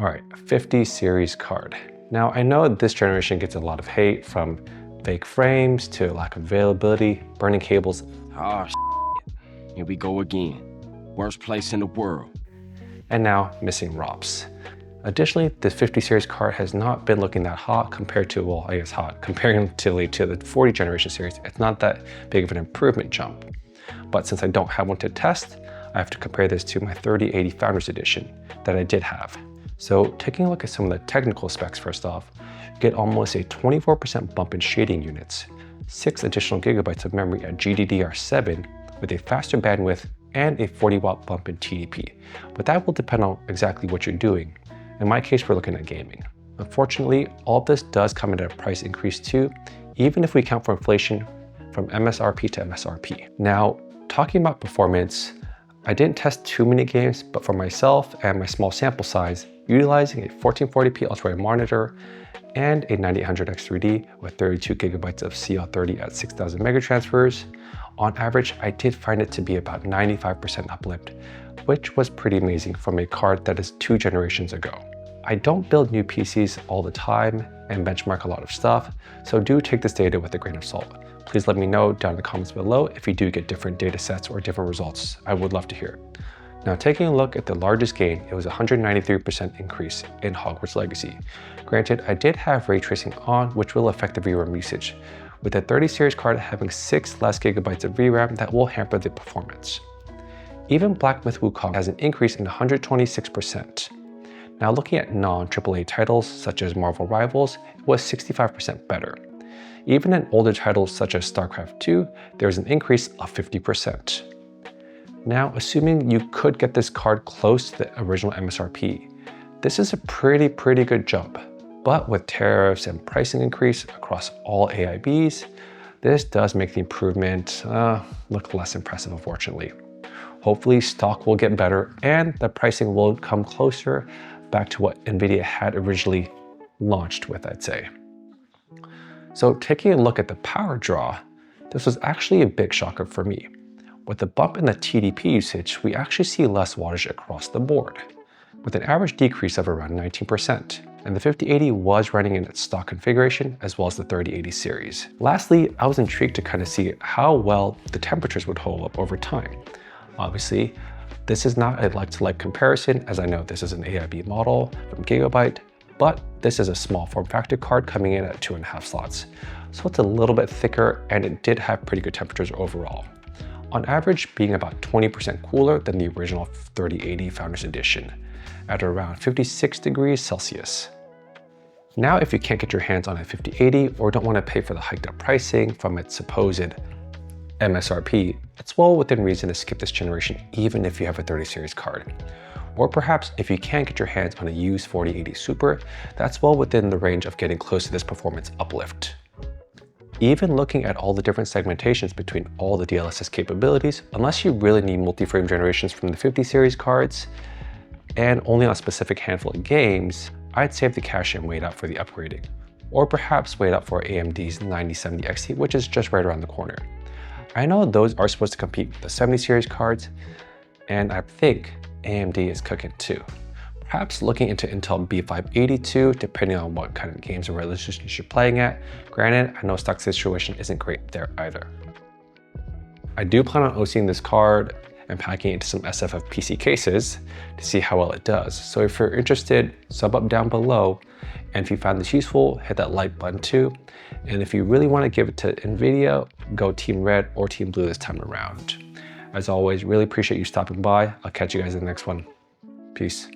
All right, 50 series card. Now I know this generation gets a lot of hate from fake frames to lack of availability, burning cables. Ah, here we go again. Worst place in the world. And now missing ROPs. Additionally, this 50 series card has not been looking that hot compared to, well, I guess hot, comparatively to the 40 generation series. It's not that big of an improvement jump. But since I don't have one to test, I have to compare this to my 3080 Founders Edition that I did have. So taking a look at some of the technical specs first off, you get almost a 24% bump in shading units, 6 additional gigabytes of memory at GDDR7 with a faster bandwidth and a 40-watt bump in TDP. But that will depend on exactly what you're doing. In my case, we're looking at gaming. Unfortunately, all of this does come at a price increase too, even if we account for inflation from MSRP to MSRP. Now, talking about performance, I didn't test too many games, but for myself and my small sample size, utilizing a 1440p ultra-wide monitor and a 9800X3D with 32 gigabytes of CL30 at 6000 megatransfers, on average, I did find it to be about 95% uplift, which was pretty amazing from a card that is 2 generations ago. I don't build new PCs all the time and benchmark a lot of stuff, so do take this data with a grain of salt. Please let me know down in the comments below if you do get different data sets or different results. I would love to hear. Now, taking a look at the largest gain, it was a 193% increase in Hogwarts Legacy. Granted, I did have ray tracing on, which will affect the VRAM usage, with the 30 series card having 6 less gigabytes of VRAM that will hamper the performance. Even Black Myth Wukong has an increase in 126%. Now, looking at non-AAA titles such as Marvel Rivals, it was 65% better. Even in older titles such as StarCraft 2, there's an increase of 50%. Now, assuming you could get this card close to the original MSRP, this is a pretty good jump. But with tariffs and pricing increase across all AIBs, this does make the improvement look less impressive, unfortunately. Hopefully, stock will get better and the pricing will come closer back to what NVIDIA had originally launched with, I'd say. So taking a look at the power draw, this was actually a big shocker for me. With the bump in the TDP usage, we actually see less wattage across the board, with an average decrease of around 19%. And the 5080 was running in its stock configuration as well as the 3080 series. Lastly, I was intrigued to kind of see how well the temperatures would hold up over time. Obviously, this is not a like-to-like comparison, as I know this is an AIB model from Gigabyte, but this is a small form factor card coming in at 2.5 slots. So it's a little bit thicker and it did have pretty good temperatures overall. On average, being about 20% cooler than the original 3080 Founders Edition, at around 56 degrees Celsius. Now, if you can't get your hands on a 5080 or don't want to pay for the hiked up pricing from its supposed MSRP, it's well within reason to skip this generation even if you have a 30 series card. Or perhaps if you can't get your hands on a used 4080 Super, that's well within the range of getting close to this performance uplift. Even looking at all the different segmentations between all the DLSS capabilities, unless you really need multi-frame generations from the 50 series cards, and only on a specific handful of games, I'd save the cash and wait out for the upgrading. Or perhaps wait out for AMD's 9070 XT, which is just right around the corner. I know those are supposed to compete with the 70 series cards, and I think AMD is cooking too. Perhaps looking into Intel B582, depending on what kind of games or resolutions you're playing at. Granted, I know stock situation isn't great there either. I do plan on OCing this card and packing it into some SFF PC cases to see how well it does. So if you're interested, sub up down below. And if you found this useful, hit that like button too. And if you really want to give it to NVIDIA, go Team Red or Team Blue this time around. As always, really appreciate you stopping by. I'll catch you guys in the next one. Peace.